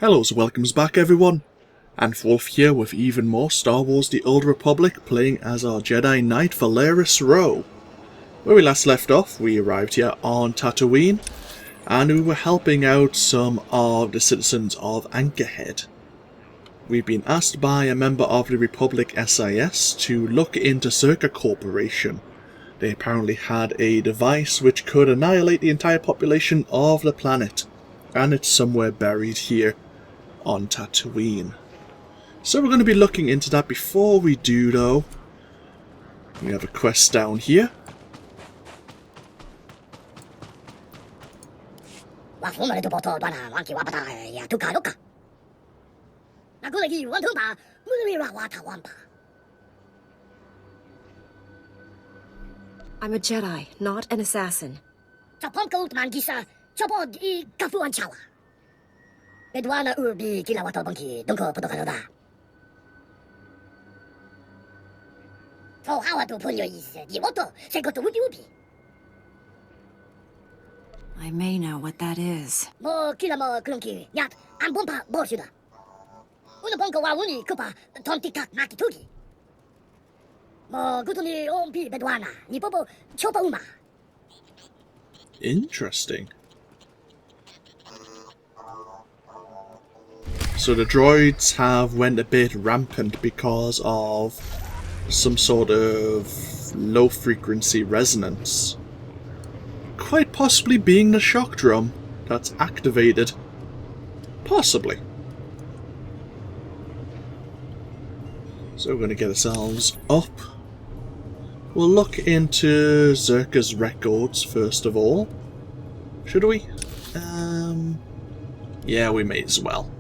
Hello, so welcomes back everyone. AnthWolf here with even more Star Wars The Old Republic, playing as our Jedi Knight Valeris Roh. Where we last left off, we arrived here on Tatooine, and we were helping out some of the citizens of Anchorhead. We've been asked by a member of the Republic SIS to look into Czerka Corporation. They apparently had a device which could annihilate the entire population of the planet, and it's somewhere buried here on Tatooine. So we're going to be looking into that. Before we do though, we have a quest down here. I'm a Jedi, not an assassin. I may know what that is. Interesting. So the droids have went a bit rampant because of some sort of low frequency resonance. Quite possibly being the shock drum that's activated. Possibly. So we're going to get ourselves up. We'll look into Czerka's records first of all. Should we? Yeah, we may as well.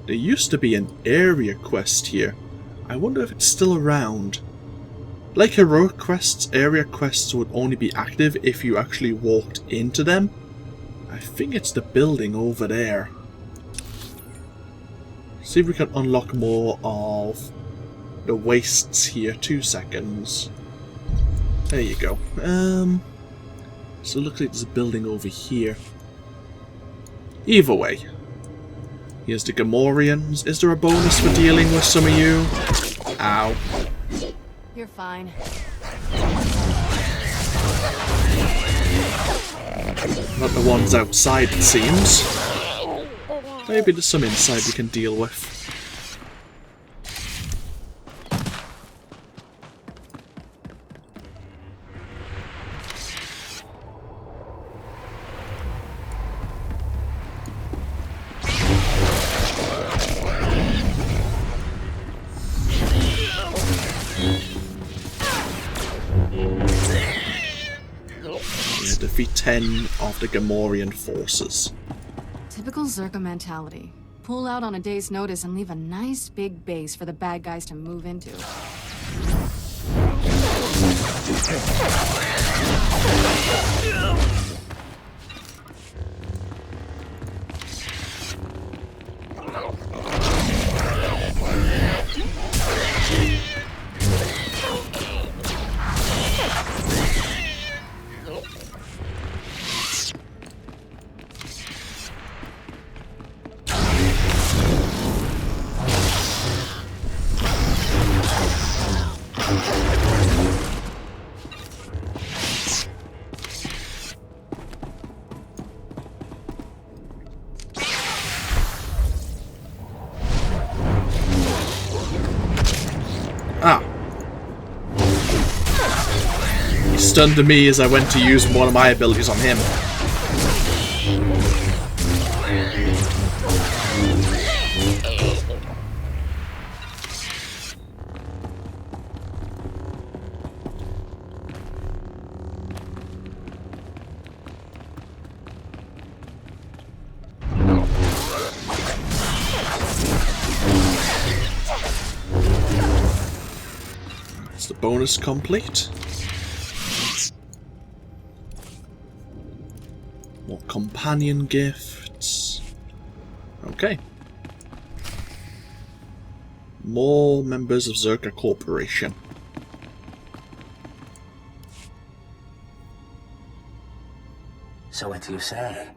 There used to be an area quest here. I wonder if it's still around. Like heroic quests, area quests would only be active if you actually walked into them. I think it's the building over there. See if we can unlock more of the wastes here. 2 seconds. There you go. So it looks like there's a building over here. Either way. Here's the Gamorreans. Is there a bonus for dealing with some of you? Ow. You're fine. Not the ones outside, it seems. Maybe there's some inside we can deal with. Defeat 10 of the Gamorrean forces. Typical Czerka mentality. Pull out on a day's notice and leave a nice big base for the bad guys to move into. Ah. He stunned me as I went to use one of my abilities on him. Bonus complete. More companion gifts. Okay. More members of Czerka Corporation. So what do you say?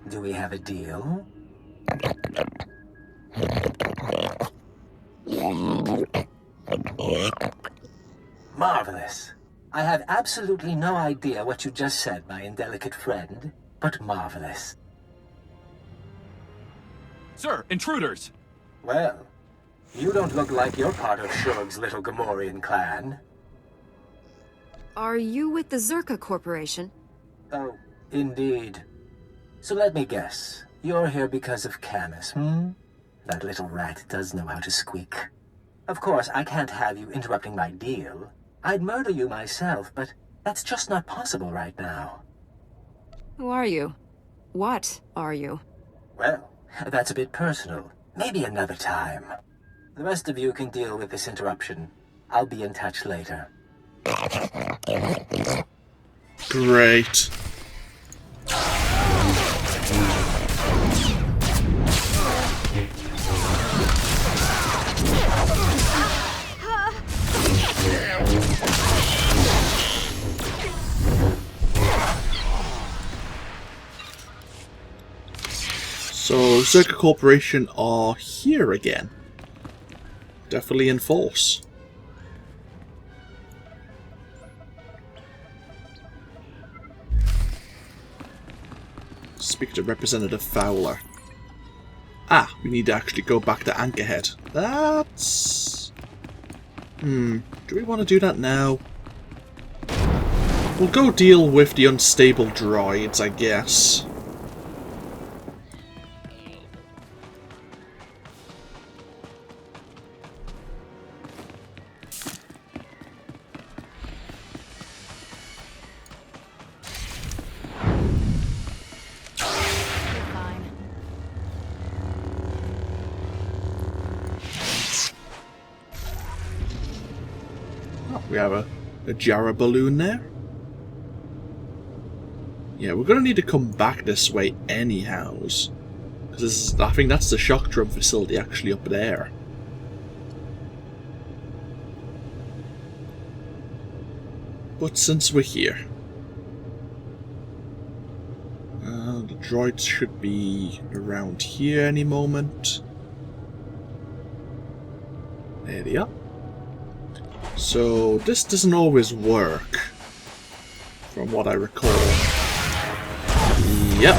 Do we have a deal? Marvelous. I have absolutely no idea what you just said, my indelicate friend, but marvelous. Sir, intruders! Well, you don't look like you're part of Shurg's little Gamorrean clan. Are you with the Czerka Corporation? Oh, indeed. So let me guess. You're here because of Camus, hmm? That little rat does know how to squeak. Of course, I can't have you interrupting my deal. I'd murder you myself, but that's just not possible right now. Who are you? What are you? Well, that's a bit personal. Maybe another time. The rest of you can deal with this interruption. I'll be in touch later. Great. So, Czerka Corporation are here again. Definitely in force. Speak to Representative Fowler. Ah, we need to actually go back to Anchorhead. That's... do we want to do that now? We'll go deal with the unstable droids, I guess. We have a Jarrah balloon there. Yeah, we're going to need to come back this way anyhows. Because I think that's the shock drum facility actually up there. But since we're here... the droids should be around here any moment. There they are. So, this doesn't always work, from what I recall. Yep.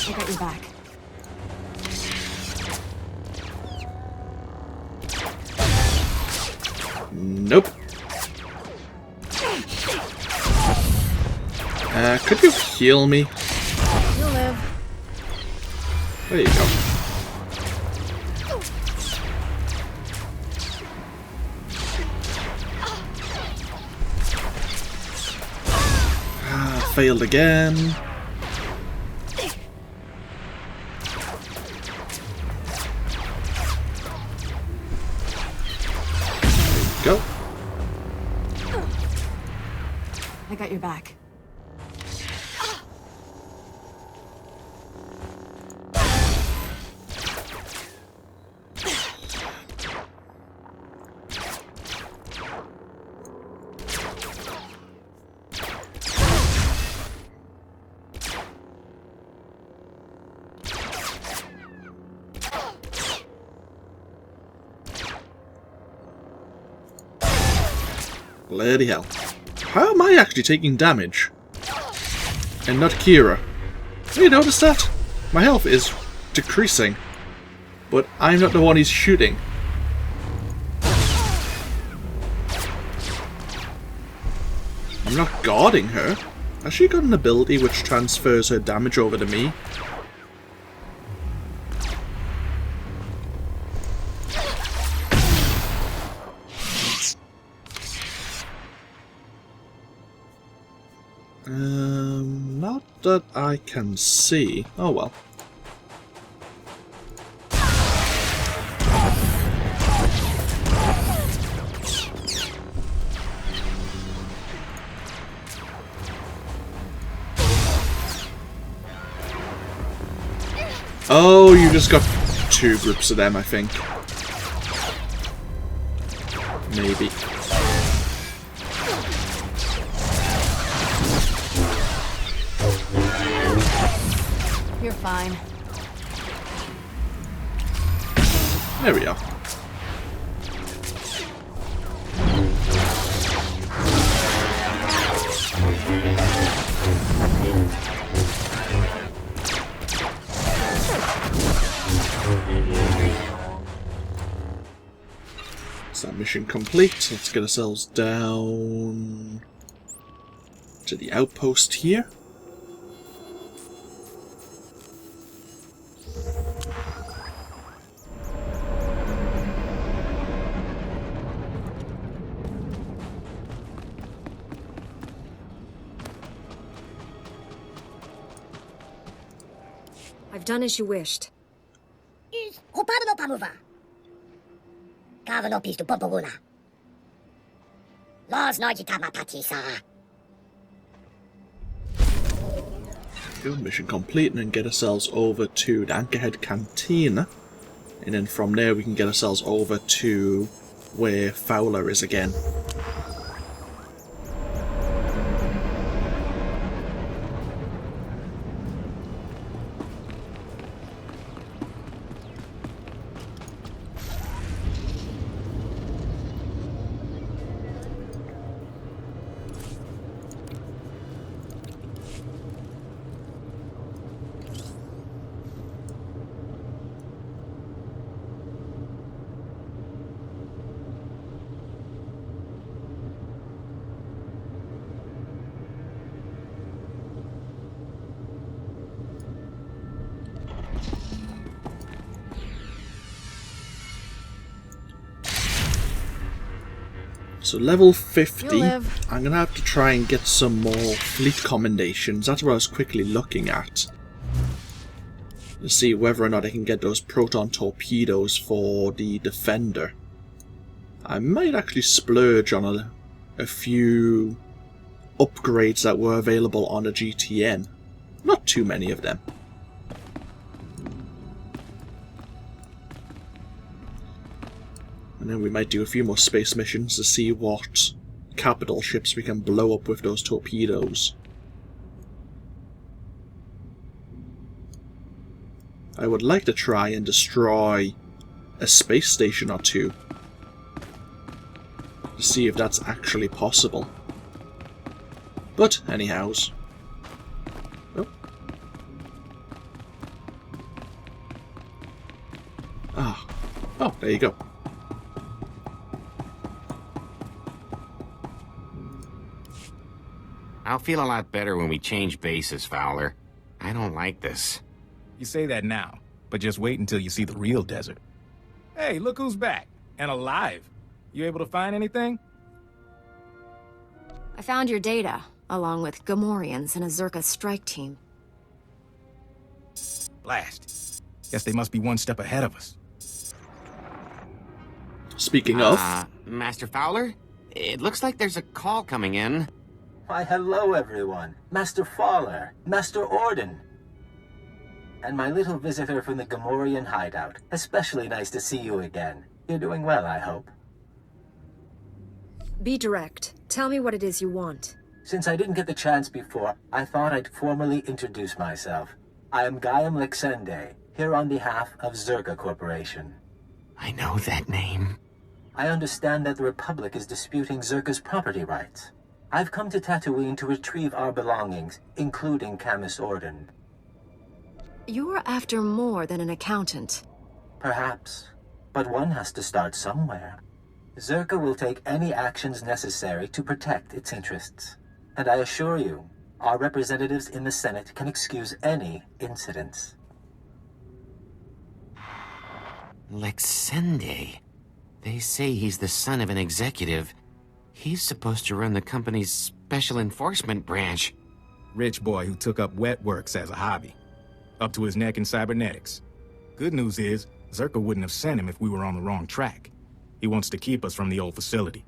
I got your back. Nope. Could you heal me? You'll live. There you go. Failed again. There you go. I got your back. Bloody hell. How am I actually taking damage? And not Kira? Have you noticed that? My health is decreasing. But I'm not the one he's shooting. I'm not guarding her. Has she got an ability which transfers her damage over to me? Not that I can see. Oh well. Oh, you just got two groups of them, I think. Maybe. You're fine. There we are. Is that mission complete? Let's get ourselves down to the outpost here. I've done as you wished. Good, mission complete, and then get ourselves over to the Anchorhead Cantina. And then from there we can get ourselves over to where Fowler is again. So level 50, I'm going to have to try and get some more fleet commendations. That's what I was quickly looking at. To see whether or not I can get those proton torpedoes for the Defender. I might actually splurge on a few upgrades that were available on a GTN. Not too many of them. And then we might do a few more space missions to see what capital ships we can blow up with those torpedoes. I would like to try and destroy a space station or two to see if that's actually possible. But anyhows. Oh. Ah. Oh, there you go. I'll feel a lot better when we change bases, Fowler. I don't like this. You say that now, but just wait until you see the real desert. Hey, look who's back, and alive. You able to find anything? I found your data, along with Gamorreans and a Czerka strike team. Blast. Guess they must be one step ahead of us. Speaking of... Master Fowler? It looks like there's a call coming in. Why, hello, everyone. Master Fowler, Master Orden. And my little visitor from the Gamorrean hideout. Especially nice to see you again. You're doing well, I hope. Be direct. Tell me what it is you want. Since I didn't get the chance before, I thought I'd formally introduce myself. I am Gaiam Lexende, here on behalf of Czerka Corporation. I know that name. I understand that the Republic is disputing Czerka's property rights. I've come to Tatooine to retrieve our belongings, including Camus Orden. You're after more than an accountant. Perhaps, but one has to start somewhere. Czerka will take any actions necessary to protect its interests. And I assure you, our representatives in the Senate can excuse any incidents. Lexende. They say he's the son of an executive. He's supposed to run the company's special enforcement branch. Rich boy who took up wet works as a hobby. Up to his neck in cybernetics. Good news is, Czerka wouldn't have sent him if we were on the wrong track. He wants to keep us from the old facility.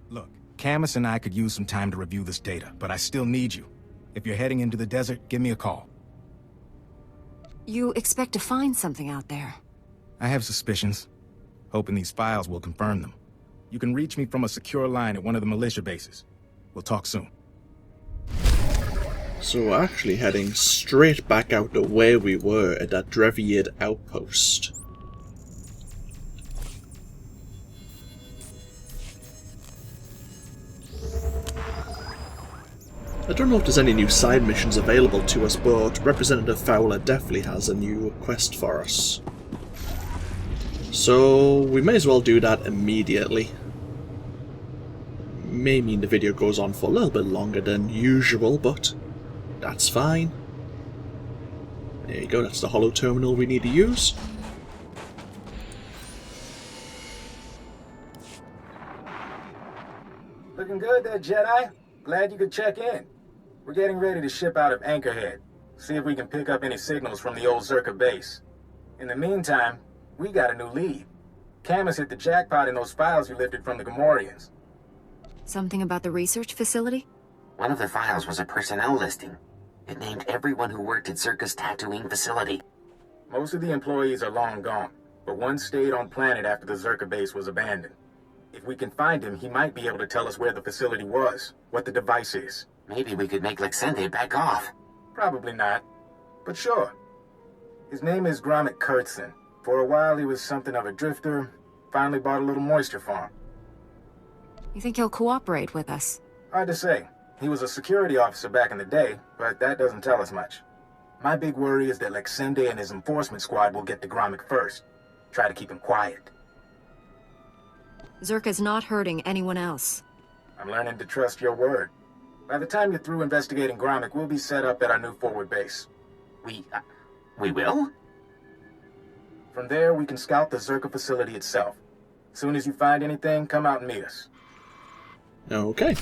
Look, Camus and I could use some time to review this data, but I still need you. If you're heading into the desert, give me a call. You expect to find something out there? I have suspicions. Hoping these files will confirm them. You can reach me from a secure line at one of the militia bases. We'll talk soon. So we're actually heading straight back out to where we were at that Dreviad outpost. I don't know if there's any new side missions available to us, but Representative Fowler definitely has a new quest for us. So we may as well do that immediately. May mean the video goes on for a little bit longer than usual, but that's fine. There you go, that's the holo terminal we need to use. Looking good there, Jedi. Glad you could check in. We're getting ready to ship out of Anchorhead. See if we can pick up any signals from the old Czerka base. In the meantime, we got a new lead. Camus hit the jackpot in those files you lifted from the Gamorreans. Something about the research facility? One of the files was a personnel listing. It named everyone who worked at Czerka's Tatooine facility. Most of the employees are long gone, but one stayed on planet after the Czerka base was abandoned. If we can find him, he might be able to tell us where the facility was, what the device is. Maybe we could make Lexende back off. Probably not, but sure. His name is Gromit Kurtzon. For a while he was something of a drifter, finally bought a little moisture farm. You think he'll cooperate with us? Hard to say. He was a security officer back in the day, but that doesn't tell us much. My big worry is that Lexende and his enforcement squad will get to Gromit first. Try to keep him quiet. Czerka's not hurting anyone else. I'm learning to trust your word. By the time you're through investigating Gromit, we'll be set up at our new forward base. We will? From there, we can scout the Czerka facility itself. As soon as you find anything, come out and meet us. Okay.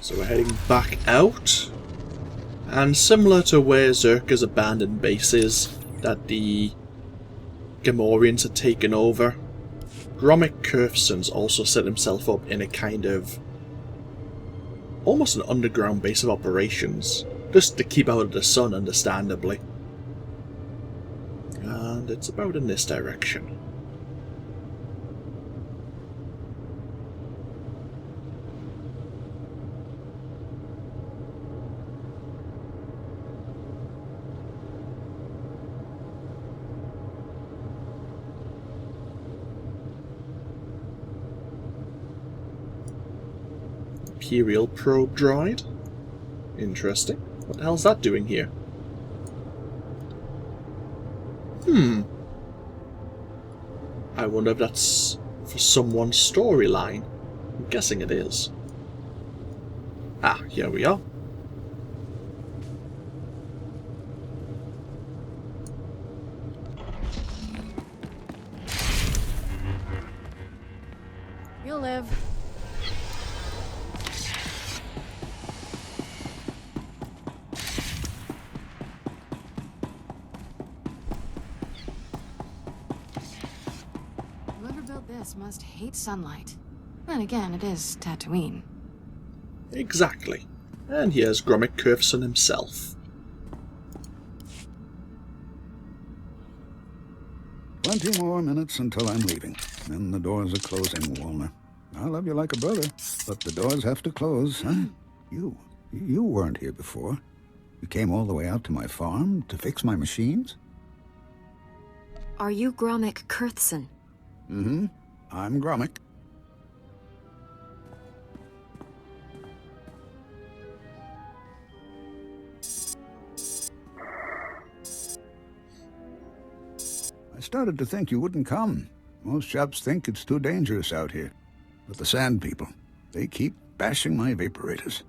So we're heading back out. And similar to where Czerka's abandoned base is, that the Gamorreans had taken over, Gromit Kurtzon's also set himself up in a kind of almost an underground base of operations, just to keep out of the sun, understandably. And it's about in this direction. Imperial probe droid? Interesting. What the hell's that doing here? I wonder if that's for someone's storyline. I'm guessing it is. Ah, here we are. You'll live. Whoever built this must hate sunlight. Then again, it is Tatooine. Exactly. And here's Gromit Kurtzon himself. 20 more minutes until I'm leaving. Then the doors are closing, Walner. I love you like a brother, but the doors have to close, huh? You weren't here before. You came all the way out to my farm to fix my machines? Are you Gromit Kurtzon? Mm-hmm. I'm Gromit. I started to think you wouldn't come. Most chaps think it's too dangerous out here. But the Sand People, they keep bashing my vaporators.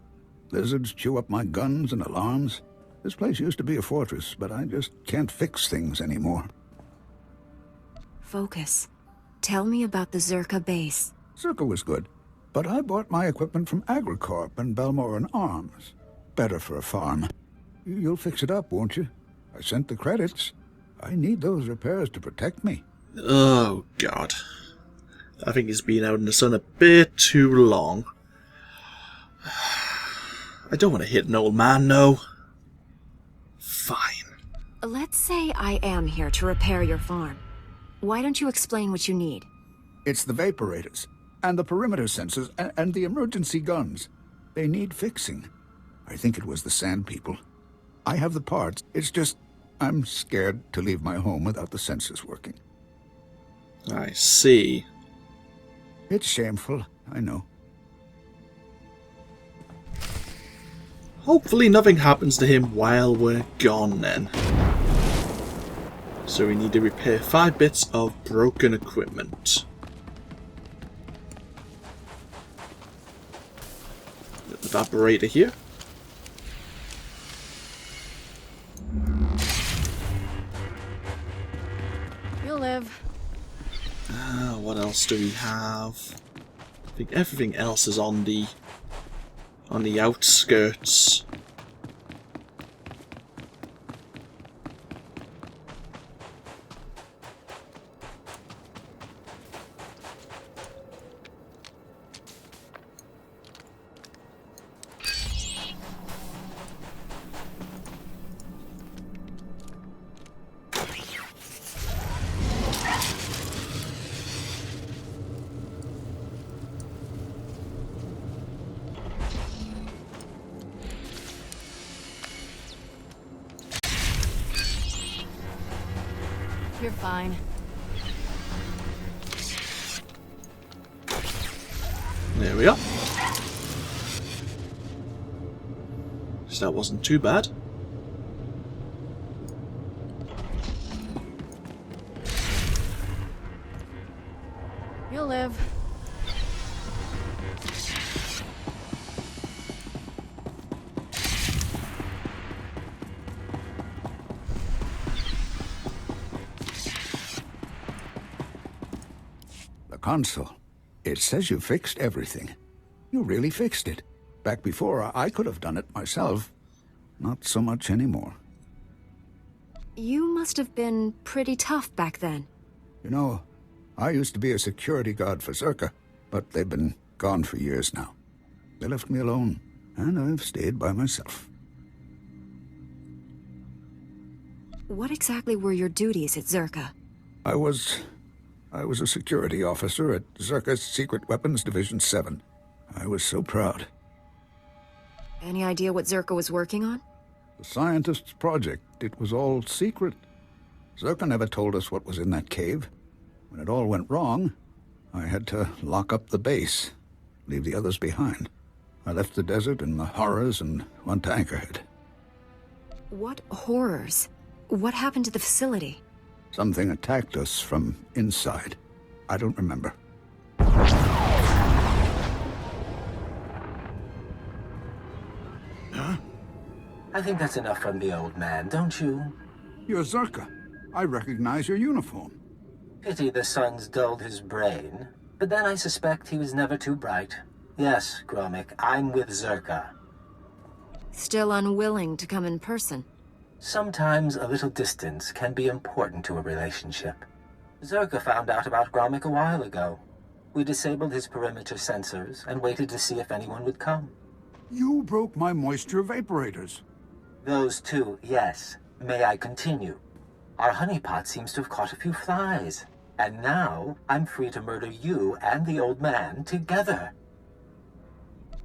Lizards chew up my guns and alarms. This place used to be a fortress, but I just can't fix things anymore. Focus. Tell me about the Czerka base. Czerka was good, but I bought my equipment from Corp and Balmoran Arms. Better for a farm. You'll fix it up, won't you? I sent the credits. I need those repairs to protect me. Oh, God. I think he's been out in the sun a bit too long. I don't want to hit an old man, no. Fine. Let's say I am here to repair your farm. Why don't you explain what you need? It's the vaporators, and the perimeter sensors, and the emergency guns. They need fixing. I think it was the Sand People. I have the parts. It's just, I'm scared to leave my home without the sensors working. I see. It's shameful, I know. Hopefully nothing happens to him while we're gone then. So we need to repair 5 bits of broken equipment. Evaporator here. You'll live. What else do we have? I think everything else is on the outskirts. You're fine. There we are. So that wasn't too bad. You'll live. Console. It says you fixed everything. You really fixed it. Back before, I could have done it myself. Not so much anymore. You must have been pretty tough back then. You know, I used to be a security guard for Czerka, but they've been gone for years now. They left me alone, and I've stayed by myself. What exactly were your duties at Czerka? I was a security officer at Czerka's Secret Weapons Division 7. I was so proud. Any idea what Czerka was working on? The scientist's project. It was all secret. Czerka never told us what was in that cave. When it all went wrong, I had to lock up the base, leave the others behind. I left the desert and the horrors and went to Anchorhead. What horrors? What happened to the facility? Something attacked us from inside. I don't remember. Huh? I think that's enough from the old man, don't you? You're Czerka. I recognize your uniform. Pity the sun's dulled his brain. But then I suspect he was never too bright. Yes, Gromik, I'm with Czerka. Still unwilling to come in person? Sometimes a little distance can be important to a relationship. Czerka found out about Gromik a while ago. We disabled his perimeter sensors and waited to see if anyone would come. You broke my moisture vaporators. Those two, yes. May I continue? Our honeypot seems to have caught a few flies. And now, I'm free to murder you and the old man together.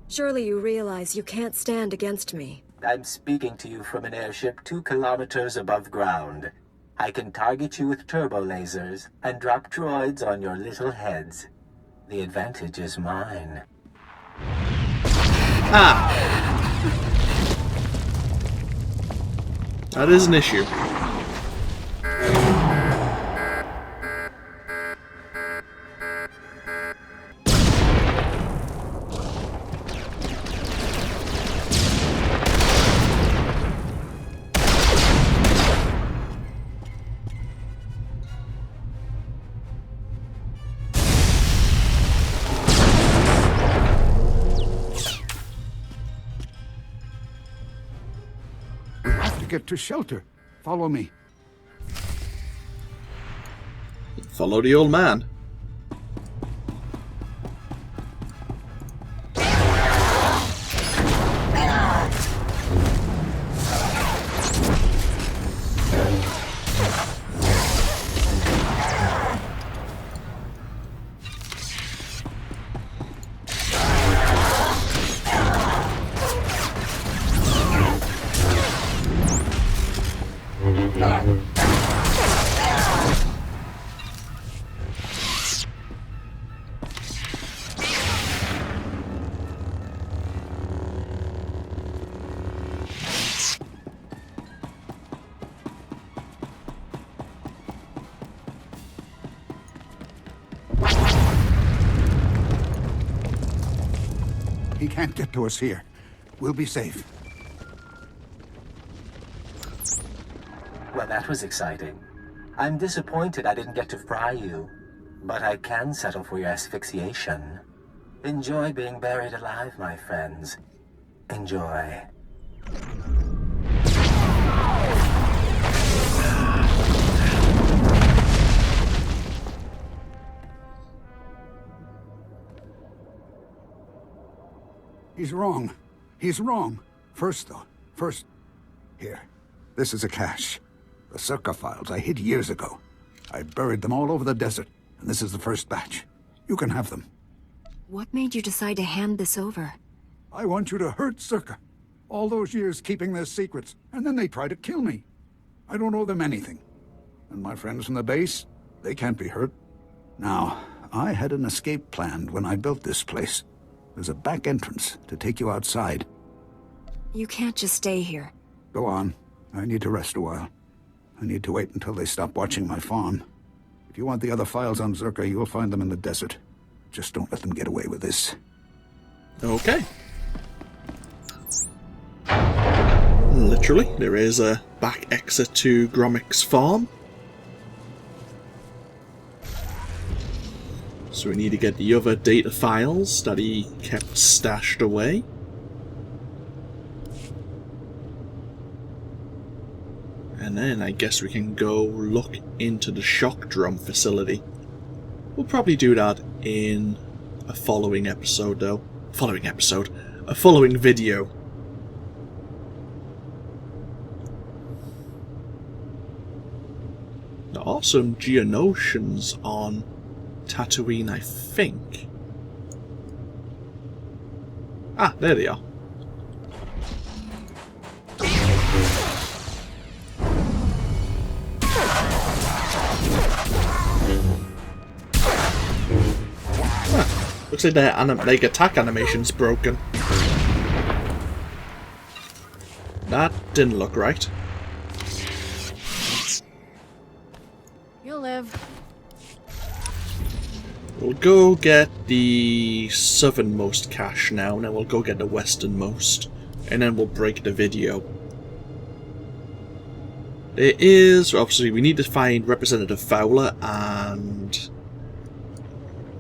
Surely you realize you can't stand against me. I'm speaking to you from an airship 2 kilometers above ground. I can target you with turbo lasers and drop droids on your little heads. The advantage is mine. Ah! That is an issue. Get to shelter. Follow me. Follow the old man. He can't get to us here. We'll be safe. Well, that was exciting. I'm disappointed I didn't get to fry you. But I can settle for your asphyxiation. Enjoy being buried alive, my friends. Enjoy. He's wrong. He's wrong. First, here. This is a cache. The Czerka files I hid years ago. I buried them all over the desert, and this is the first batch. You can have them. What made you decide to hand this over? I want you to hurt Czerka. All those years keeping their secrets, and then they try to kill me. I don't owe them anything. And my friends from the base, they can't be hurt. Now, I had an escape planned when I built this place. There's a back entrance to take you outside. You can't just stay here. Go on. I need to rest a while. I need to wait until they stop watching my farm. If you want the other files on Czerka, you'll find them in the desert. Just don't let them get away with this. Okay. Literally, there is a back exit to Gromik's farm. So we need to get the other data files that he kept stashed away. And then I guess we can go look into the shock drum facility. We'll probably do that in a following episode though. A following video. There are some Geonosians on Tatooine, I think. Ah, there they are. Looks like their attack animation's broken. That didn't look right. You'll live. We'll go get the southernmost cache now, and then we'll go get the westernmost, and then we'll break the video. There is, obviously, we need to find Representative Fowler, and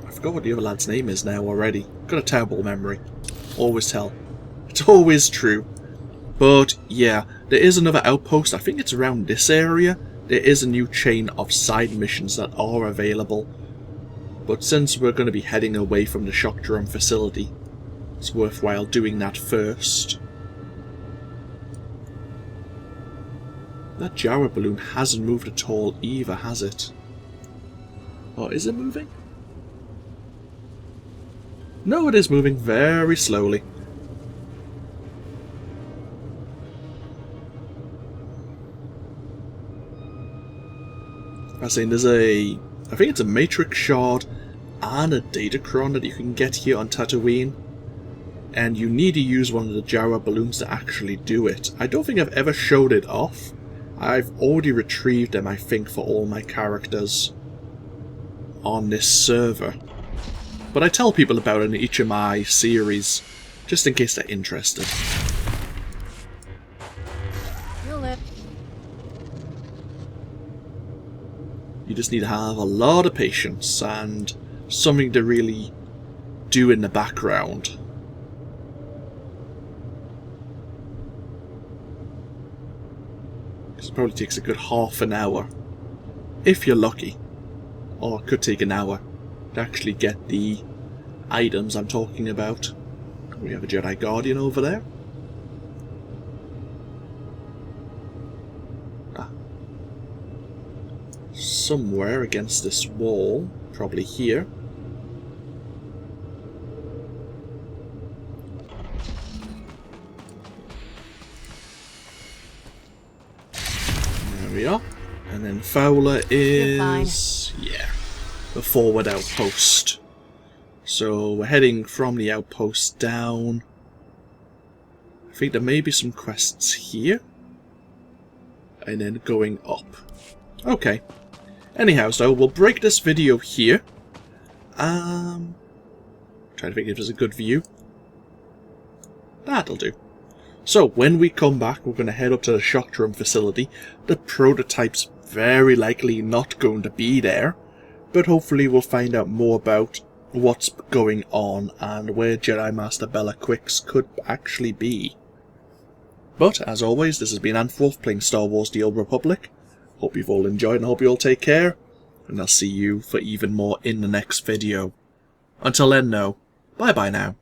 I forgot what the other lad's name is now already. Got a terrible memory. Always tell. It's always true. But yeah, there is another outpost. I think it's around this area. There is a new chain of side missions that are available. But since we're going to be heading away from the shock drum facility, it's worthwhile doing that first. That Jawa balloon hasn't moved at all either, has it? Or is it moving? No, it is moving very slowly. I was saying there's I think it's a Matrix Shard and a Datacron that you can get here on Tatooine. And you need to use one of the Jawa balloons to actually do it. I don't think I've ever showed it off. I've already retrieved them, I think, for all my characters on this server. But I tell people about it in each of my series, just in case they're interested. You'll live. You just need to have a lot of patience and something to really do in the background. It probably takes a good half an hour, if you're lucky, or it could take an hour to actually get the items I'm talking about. We have a Jedi Guardian over there. Somewhere against this wall, probably here. There we are. And then Fowler is, yeah, the forward outpost. So we're heading from the outpost down. I think there may be some quests here. And then going up. Okay. Anyhow, so we'll break this video here. Trying to think if there's a good view. That'll do. So, when we come back, we're going to head up to the shock room facility. The prototype's very likely not going to be there, but hopefully we'll find out more about what's going on and where Jedi Master Bella Quix could actually be. But, as always, this has been AnthWolf playing Star Wars The Old Republic. Hope you've all enjoyed and hope you all take care, and I'll see you for even more in the next video. Until then, though, bye-bye now.